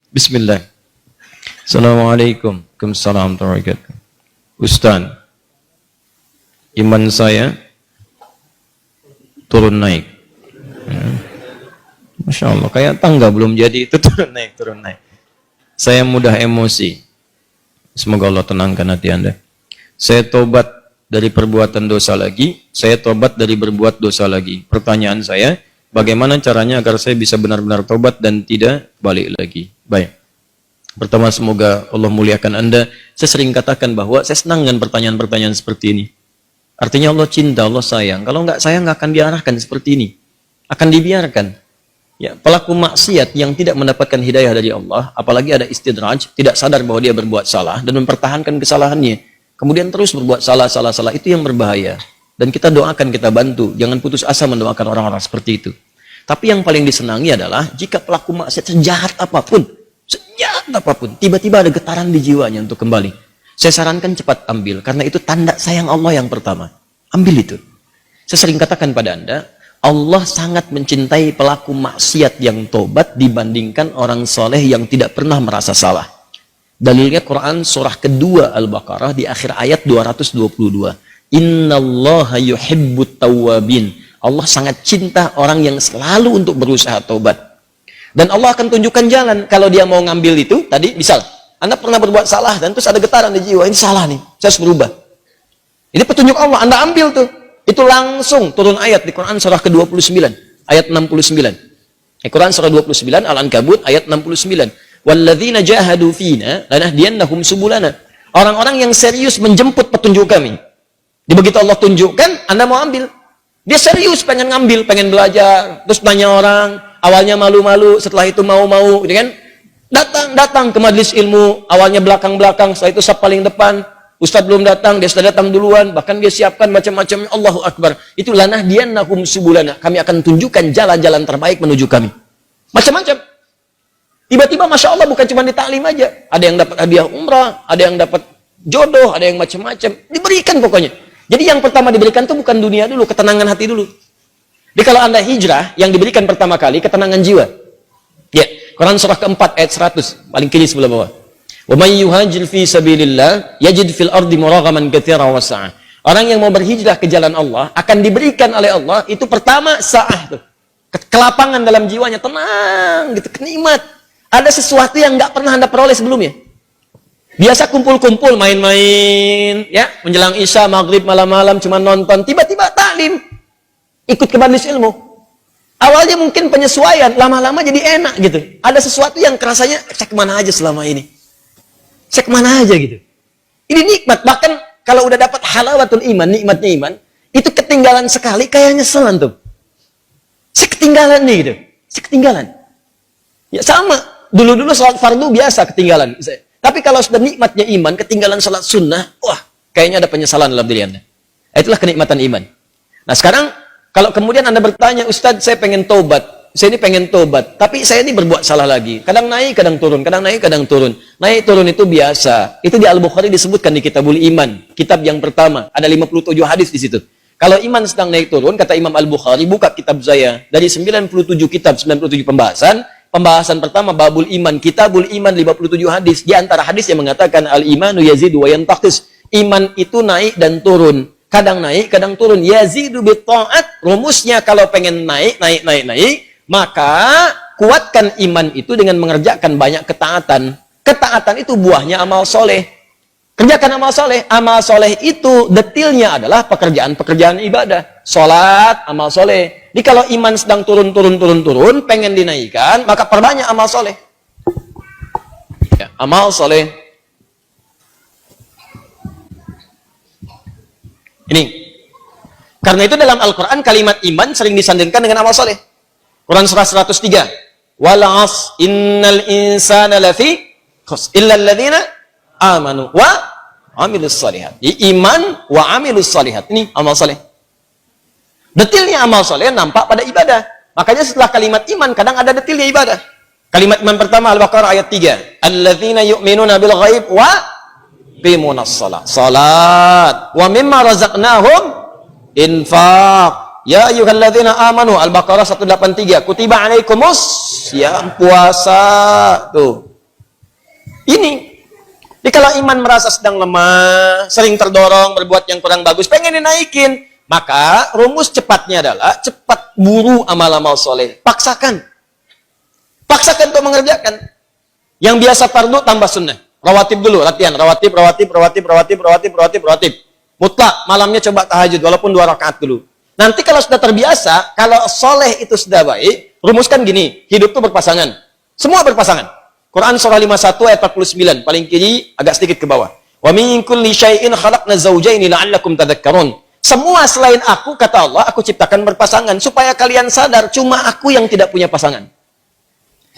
Bismillah. Assalamualaikum. Waalaikumsalam warahmatullahi wabarakatuh. Ustaz, iman saya turun naik. Masya Allah, kayak tangga belum jadi itu turun naik, turun naik. Saya mudah emosi. Semoga Allah tenangkan hati Anda. Saya tobat dari perbuatan dosa lagi, saya tobat dari berbuat dosa lagi. Pertanyaan saya, bagaimana caranya agar saya bisa benar-benar tobat dan tidak balik lagi? Baik. Pertama, semoga Allah muliakan Anda. Saya sering katakan bahwa saya senang dengan pertanyaan-pertanyaan seperti ini. Artinya Allah cinta, Allah sayang. Kalau nggak sayang, nggak akan diarahkan seperti ini. Akan dibiarkan. Ya, pelaku maksiat yang tidak mendapatkan hidayah dari Allah, apalagi ada istidraj, tidak sadar bahwa dia berbuat salah dan mempertahankan kesalahannya, kemudian terus berbuat salah, itu yang berbahaya. Dan kita doakan, kita bantu. Jangan putus asa mendoakan orang-orang seperti itu. Tapi yang paling disenangi adalah jika pelaku maksiat sejahat apapun, tiba-tiba ada getaran di jiwanya untuk kembali. Saya sarankan cepat ambil, karena itu tanda sayang Allah yang pertama. Ambil itu. Saya sering katakan pada Anda, Allah sangat mencintai pelaku maksiat yang tobat dibandingkan orang soleh yang tidak pernah merasa salah. Dalilnya Quran surah kedua Al-Baqarah di akhir ayat 222. Innallaha yuhibbut tawwabin. Allah sangat cinta orang yang selalu untuk berusaha tobat. Dan Allah akan tunjukkan jalan kalau dia mau ngambil itu. Tadi misal Anda pernah berbuat salah dan terus ada getaran di jiwa, ini salah nih, saya harus berubah. Ini petunjuk Allah, Anda ambil tuh. Itu langsung turun ayat di Quran surah ke-29 ayat 69. Quran surah 29 Al-Ankabut ayat 69. Walladzina jahadu fina lanahdiyannahum subulana. Orang-orang yang serius menjemput petunjuk kami. Begitu Allah tunjukkan, Anda mau ambil. Dia serius pengen ngambil, pengen belajar, terus tanya orang, awalnya malu-malu, setelah itu mau-mau, gitu kan? Datang ke majelis ilmu, awalnya belakang-belakang, setelah itu saf paling depan. Ustaz belum datang, dia sudah datang duluan, bahkan dia siapkan macam-macamnya. Allahu Akbar. Itu lanahdiyannahum subulana. Kami akan tunjukkan jalan-jalan terbaik menuju kami. Macam-macam. Tiba-tiba Masya Allah bukan cuma di taklim aja. Ada yang dapat hadiah umrah, ada yang dapat jodoh, ada yang macam-macam. Diberikan pokoknya. Jadi yang pertama diberikan itu bukan dunia dulu, ketenangan hati dulu. Jadi kalau Anda hijrah, yang diberikan pertama kali ketenangan jiwa. Ya, Quran surah keempat ayat 100, paling kiri sebelah bawah. Wa may yuhajir fi sabilillah yajid fil ardi muraghaman katsiran wa sa'ah. Orang yang mau berhijrah ke jalan Allah akan diberikan oleh Allah itu pertama sa'ah tuh. Kelapangan dalam jiwanya, tenang gitu, kenikmat. Ada sesuatu yang nggak pernah Anda peroleh sebelumnya. Biasa kumpul-kumpul, main-main, ya, menjelang Isya, maghrib, malam-malam cuma nonton, tiba-tiba taklim. Ikut ke majelis ilmu. Awalnya mungkin penyesuaian, lama-lama jadi enak gitu. Ada sesuatu yang kerasanya saya kemana aja selama ini. Saya kemana aja gitu. Ini nikmat. Bahkan kalau udah dapat halawatul iman, nikmatnya iman, itu ketinggalan sekali kayak nyeselan tuh. Saya ketinggalan nih gitu. Saya ketinggalan. Ya sama. Dulu-dulu sholat fardu biasa ketinggalan. Tapi kalau sudah nikmatnya iman, ketinggalan sholat sunnah, wah, kayaknya ada penyesalan dalam diri Anda. Itulah kenikmatan iman. Nah sekarang, kalau kemudian Anda bertanya, Ustadz saya pengen tobat. Saya ini pengen tobat, tapi saya ini berbuat salah lagi. Kadang naik, kadang turun, kadang naik, kadang turun. Naik turun itu biasa. Itu di Al-Bukhari disebutkan di Kitabul Iman, kitab yang pertama. Ada 57 hadis di situ. Kalau iman sedang naik turun, kata Imam Al-Bukhari, buka kitab saya. Dari 97 kitab, 97 pembahasan. Pembahasan pertama, Babul Iman, Kitabul Iman, 57 hadis. Di antara hadis yang mengatakan, Al-imanu yazidu wa yantaqis. Iman itu naik dan turun. Kadang naik, kadang turun. Yazidu bitta'at. Rumusnya kalau pengen naik, maka kuatkan iman itu dengan mengerjakan banyak ketaatan. Ketaatan itu buahnya amal soleh. Kerjakan amal soleh. Amal soleh itu detilnya adalah pekerjaan-pekerjaan ibadah. Sholat, amal soleh. Jadi kalau iman sedang turun, pengen dinaikkan, maka perbanyak amal soleh. Ya, amal soleh. Ini. Karena itu dalam Al-Quran kalimat iman sering disandingkan dengan amal soleh. Quran surah 103. Wal 'as innal insana lafi khusr illa alladziina amanu wa 'amilus shalihat. Iman wa 'amilus shalihat. Ini amal saleh. Detilnya amal saleh nampak pada ibadah. Makanya setelah kalimat iman kadang ada detilnya ibadah. Kalimat iman pertama Al-Baqarah ayat 3. Alladziina yu'minuna bil ghaib wa yuqimunas shalah. Salat wa mimma razaqnahum infaq. Ya ayyuhalladzina amanu Al-Baqarah 183 kutiba alaikumus ya puasa tuh Ini. Jadi kalau iman merasa sedang lemah, sering terdorong berbuat yang kurang bagus, pengen dinaikin, maka rumus cepatnya adalah cepat buru amal-amal soleh. Paksakan. Paksakan untuk mengerjakan. Yang biasa fardu tambah sunnah. Rawatib dulu, latihan. Rawatib. Mutlak, malamnya coba tahajud, walaupun 2 rakaat dulu. Nanti kalau sudah terbiasa, kalau soleh itu sudah baik, rumuskan gini, hidup itu berpasangan. Semua berpasangan. Quran surah 51 ayat 49, paling kiri, agak sedikit ke bawah. Wa min kulli syai'in khalaqna zawjaini la'allakum tadhakkarun. Semua selain aku, kata Allah, aku ciptakan berpasangan, supaya kalian sadar, cuma aku yang tidak punya pasangan.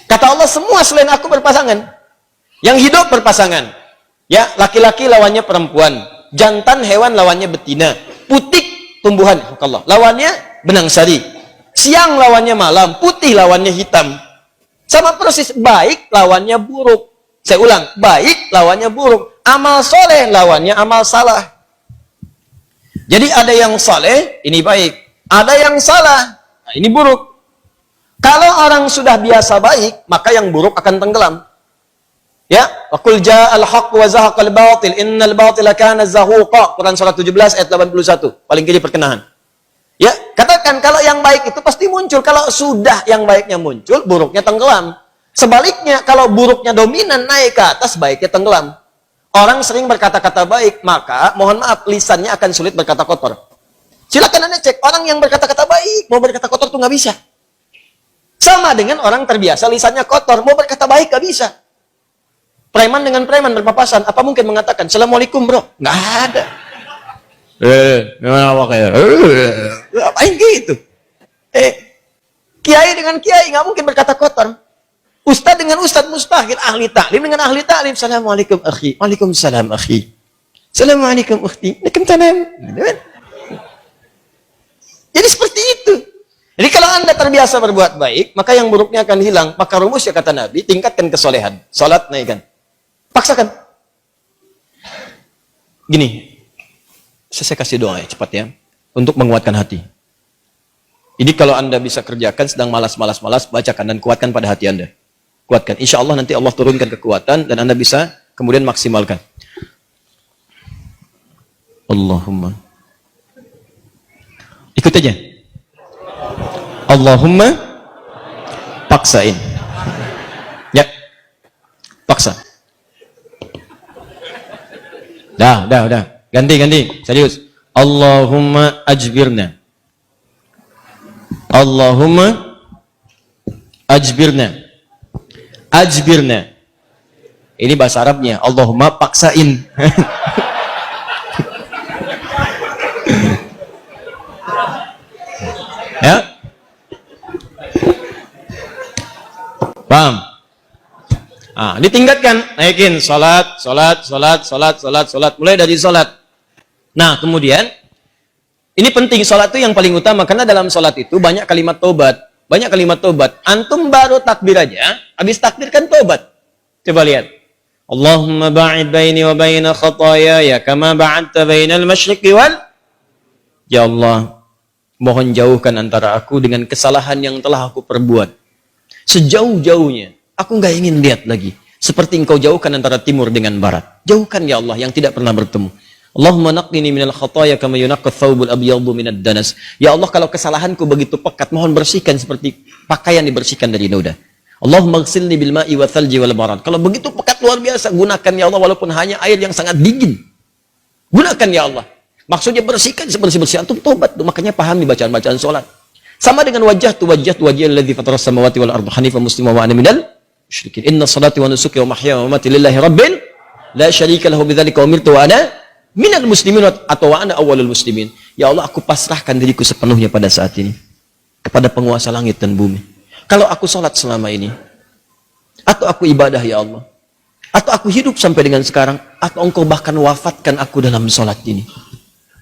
Kata Allah, semua selain aku berpasangan. Yang hidup berpasangan. Ya, laki-laki lawannya perempuan. Jantan hewan lawannya betina. Putik tumbuhan, Allah. Lawannya benang sari. Siang lawannya malam. Putih lawannya hitam. Sama persis, baik lawannya buruk. Saya ulang, baik lawannya buruk. Amal soleh lawannya amal salah. Jadi ada yang soleh, ini baik. Ada yang salah, nah ini buruk. Kalau orang sudah biasa baik, maka yang buruk akan tenggelam. Ya, waqul ja'al haqq wa zahaqal batil innal batila kana zahuqa. Quran surah 17 ayat 81. Paling kiri perkenahan. Ya, katakan kalau yang baik itu pasti muncul. Kalau sudah yang baiknya muncul, buruknya tenggelam. Sebaliknya, kalau buruknya dominan naik ke atas, baiknya tenggelam. Orang sering berkata-kata baik, maka mohon maaf lisannya akan sulit berkata kotor. Silakan Anda cek, orang yang berkata-kata baik mau berkata kotor tuh nggak bisa. Sama dengan orang terbiasa lisannya kotor, mau berkata baik nggak bisa. Preman dengan preman berpapasan, apa mungkin mengatakan Assalamualaikum bro? Nggak ada. Gimana kayak? Apain gitu? Kiai dengan kiai nggak mungkin berkata kotor. Ustadz dengan ustadz mustahil, ahli taklim dengan ahli taklim. Assalamualaikum akhi. Waalaikumsalam akhi. Assalamualaikum ukhti. Waalaikumsalam. Jadi seperti itu. Jadi kalau Anda terbiasa berbuat baik, maka yang buruknya akan hilang. Maka rumusnya kata Nabi, tingkatkan kesolehan. Salat naikkan. Paksakan. Gini, saya kasih doa ya, cepat ya. Untuk menguatkan hati. Ini kalau Anda bisa kerjakan, sedang malas, bacakan dan kuatkan pada hati Anda. Kuatkan. Insya Allah nanti Allah turunkan kekuatan dan Anda bisa kemudian maksimalkan. Allahumma. Ikut aja. Allahumma paksain. Ya. Paksa. Udah. Ganti. Serius. Allahumma ajbirna. Allahumma ajbirna. Ajbirna. Ini bahasa Arabnya. Allahumma paksain. Ya. Paham? Ditingkatkan, naikin salat. Mulai dari salat. Nah, kemudian ini penting, salat itu yang paling utama karena dalam salat itu banyak kalimat tobat. Antum baru takbir aja, habis takbir kan tobat. Coba lihat. Allahumma ba'id baini wa baina khataaya kama ba'adta bainal masyriqi wal. Ya Allah, mohon jauhkan antara aku dengan kesalahan yang telah aku perbuat. Sejauh-jauhnya. Aku nggak ingin lihat lagi. Seperti engkau jauhkan antara timur dengan barat. Jauhkan ya Allah yang tidak pernah bertemu. Allahumma naqqini minal khataaya kama yunaqqat thawbul abyadu minad danas. Ya Allah, kalau kesalahanku begitu pekat, mohon bersihkan seperti pakaian dibersihkan dari noda. Allahumma ghsilni bil ma'i wa thalji wal barad. Kalau begitu pekat luar biasa, gunakan ya Allah walaupun hanya air yang sangat dingin. Gunakan ya Allah. Maksudnya bersihkan sebersih-bersih. Antum tobat tuh, makanya pahami bacaan-bacaan salat. Sama dengan wajah alladzi fataras samawati wal arda hanifan musliman wa ana minal musyrikin. Inna salati wa nusuki wa mahyaya wa mamati lillahi rabbil la syarika lahu bidzalika umirtu wa ana minal muslimin atau wa ana awwalul muslimin. Ya Allah, aku pasrahkan diriku sepenuhnya pada saat ini kepada penguasa langit dan bumi. Kalau aku salat selama ini, atau aku ibadah ya Allah, atau aku hidup sampai dengan sekarang, atau engkau bahkan wafatkan aku dalam salat ini.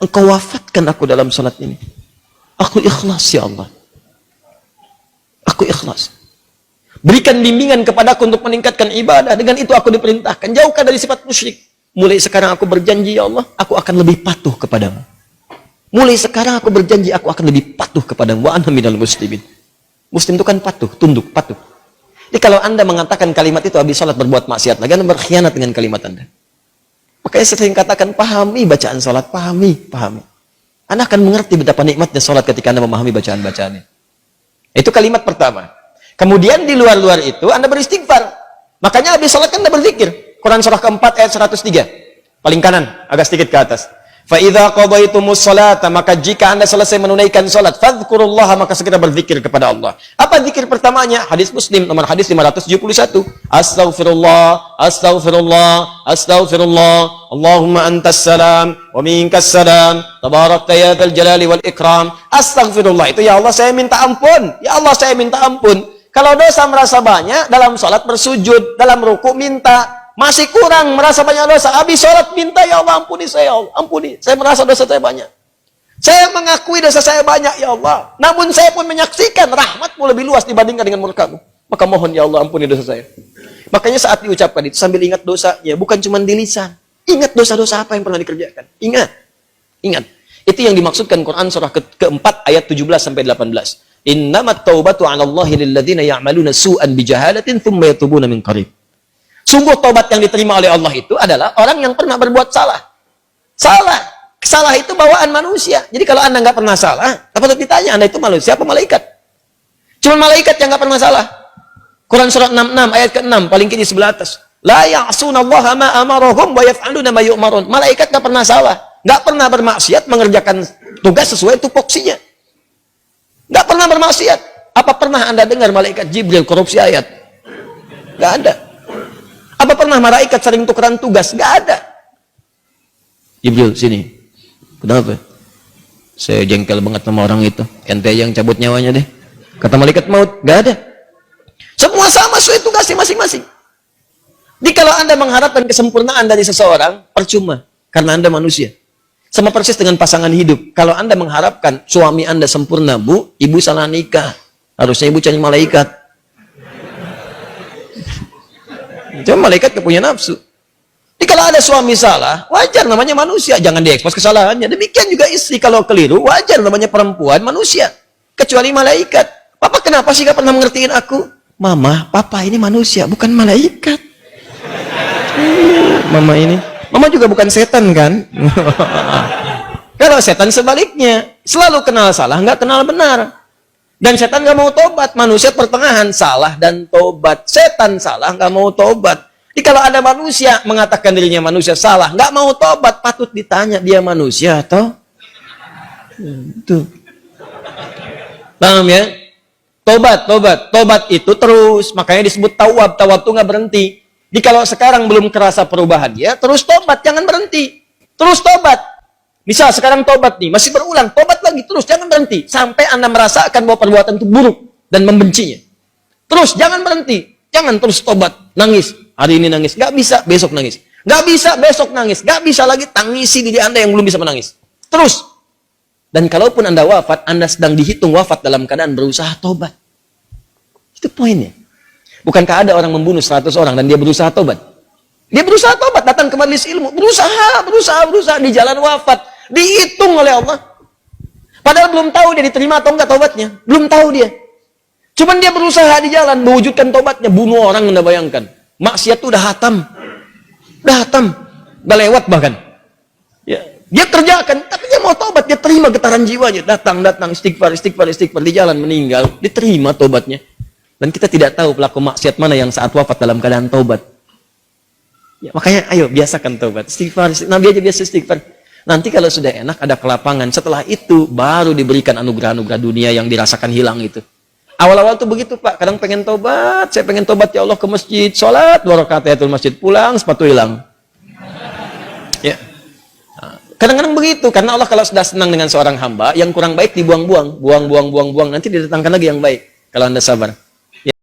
Engkau wafatkan aku dalam salat ini. Aku ikhlas ya Allah. Aku ikhlas. Berikan bimbingan kepadaku untuk meningkatkan ibadah. Dengan itu aku diperintahkan. Jauhkan dari sifat musyrik. Mulai sekarang aku berjanji ya Allah, aku akan lebih patuh kepadamu. Mulai sekarang aku berjanji, aku akan lebih patuh kepadamu. Wa ana minal muslimin. Muslim itu kan patuh, tunduk, patuh. Jadi kalau Anda mengatakan kalimat itu habis sholat berbuat maksiat lagi, Anda berkhianat dengan kalimat Anda. Makanya saya sering katakan, pahami bacaan sholat, pahami. Anda akan mengerti betapa nikmatnya sholat ketika Anda memahami bacaan-bacaannya. Itu kalimat pertama. Kemudian di luar-luar itu Anda beristighfar. Makanya habis sholat kan Anda berzikir. Quran surah keempat ayat 103. Paling kanan, agak sedikit ke atas. فَإِذَا قَضَيْتُمُ الصَّلَاةَ, maka jika Anda selesai menunaikan salat, fadhkurullaha, maka segera berzikir kepada Allah. Apa zikir pertamanya? Hadis Muslim nomor hadis 571. Astaghfirullah, astaghfirullah, astaghfirullah. Allahumma antas salam wa minkas salam. Tabarakta ya dzal jalali wal ikram. Astaghfirullah itu, ya Allah saya minta ampun. Ya Allah saya minta ampun. Kalau dosa merasa banyak, dalam salat bersujud, dalam ruku minta. Masih kurang, merasa banyak dosa, habis sholat minta, ya Allah ampuni saya, ya Allah ampuni, saya merasa dosa saya banyak. Saya mengakui dosa saya banyak, ya Allah. Namun saya pun menyaksikan rahmatmu lebih luas dibandingkan dengan murkamu. Maka mohon ya Allah ampuni dosa saya. Makanya saat diucapkan itu sambil ingat dosanya, bukan cuma di lisan. Ingat dosa-dosa apa yang pernah dikerjakan. Ingat. Itu yang dimaksudkan Quran surah keempat ayat 17-18. Innamat taubatu 'ala Allahi lilladzina ya'maluna su'an bijahalatin thumma yatubuna min qarib. Sungguh tobat yang diterima oleh Allah itu adalah orang yang pernah berbuat salah. Salah itu bawaan manusia. Jadi kalau Anda nggak pernah salah, patut ditanya, Anda itu manusia apa malaikat? Cuma malaikat yang nggak pernah salah. Quran surat 66 ayat ke-6 paling kiri sebelah atas. La ya'sunallaha ma amarahum wa yaf'aluna ma yu'marun. Malaikat nggak pernah salah, nggak pernah bermaksiat, mengerjakan tugas sesuai tupoksinya. Nggak pernah bermaksiat. Apa pernah Anda dengar malaikat Jibril korupsi ayat? Nggak ada. Apa pernah malaikat sering tukeran tugas? Nggak ada. Jibril, sini. Kenapa? Saya jengkel banget sama orang itu. Ente yang cabut nyawanya deh. Kata malaikat maut, nggak ada. Semua sama sesuai tugasnya masing-masing. Jadi kalau Anda mengharapkan kesempurnaan dari seseorang, percuma. Karena Anda manusia. Sama persis dengan pasangan hidup. Kalau Anda mengharapkan suami Anda sempurna, Bu, ibu salah nikah. Harusnya ibu cari malaikat. Cuma malaikat gak punya nafsu. Jadi kalau ada suami salah, wajar namanya manusia, jangan diekspos kesalahannya. Demikian juga istri kalau keliru, wajar namanya perempuan manusia. Kecuali malaikat. Papa kenapa sih gak pernah mengertiin aku? Mama, papa ini manusia, bukan malaikat. Mama juga bukan setan kan? Kalau setan sebaliknya, selalu kenal salah, nggak kenal benar. Dan setan nggak mau tobat. Manusia pertengahan, salah dan tobat. Setan salah, nggak mau tobat. Jadi kalau ada manusia mengatakan dirinya manusia salah, nggak mau tobat, patut ditanya dia manusia atau? Itu. Paham ya? Tobat itu terus. Makanya disebut tawab. Tawab itu nggak berhenti. Jadi kalau sekarang belum kerasa perubahan dia, terus tobat, jangan berhenti. Terus tobat. Misal sekarang tobat nih, masih berulang, tobat lagi terus, jangan berhenti. Sampai Anda merasakan bahwa perbuatan itu buruk dan membencinya. Terus, jangan berhenti. Jangan terus tobat, nangis. Hari ini nangis, nggak bisa, besok nangis. Nggak bisa, besok nangis. Nggak bisa lagi, tangisi diri Anda yang belum bisa menangis. Terus. Dan kalaupun Anda wafat, Anda sedang dihitung wafat dalam keadaan berusaha tobat. Itu poinnya. Bukankah ada orang membunuh 100 orang dan dia berusaha tobat? Dia berusaha tobat, datang ke majelis ilmu, berusaha di jalan wafat, dihitung oleh Allah. Padahal belum tahu dia diterima atau enggak tobatnya, belum tahu dia. Cuman dia berusaha di jalan mewujudkan tobatnya, bunuh orang. Anda bayangkan, maksiat itu udah hatam, udah lewat bahkan. Ya, dia kerjakan, tapi dia mau tobat, dia terima getaran jiwanya, datang istighfar di jalan meninggal, diterima tobatnya. Dan kita tidak tahu pelaku maksiat mana yang saat wafat dalam keadaan tobat. Ya, makanya ayo biasakan tobat. Istighfar, Nabi aja biasa istighfar. Nanti kalau sudah enak ada kelapangan. Setelah itu baru diberikan anugerah-anugerah dunia yang dirasakan hilang itu. Awal-awal tuh begitu Pak. Kadang pengen tobat, saya pengen tobat ya Allah ke masjid, sholat, 2 rakaat tahiyatul masjid, pulang sepatu hilang. Ya. Kadang-kadang begitu karena Allah kalau sudah senang dengan seorang hamba, yang kurang baik dibuang-buang, buang. Nanti didatangkan lagi yang baik kalau Anda sabar.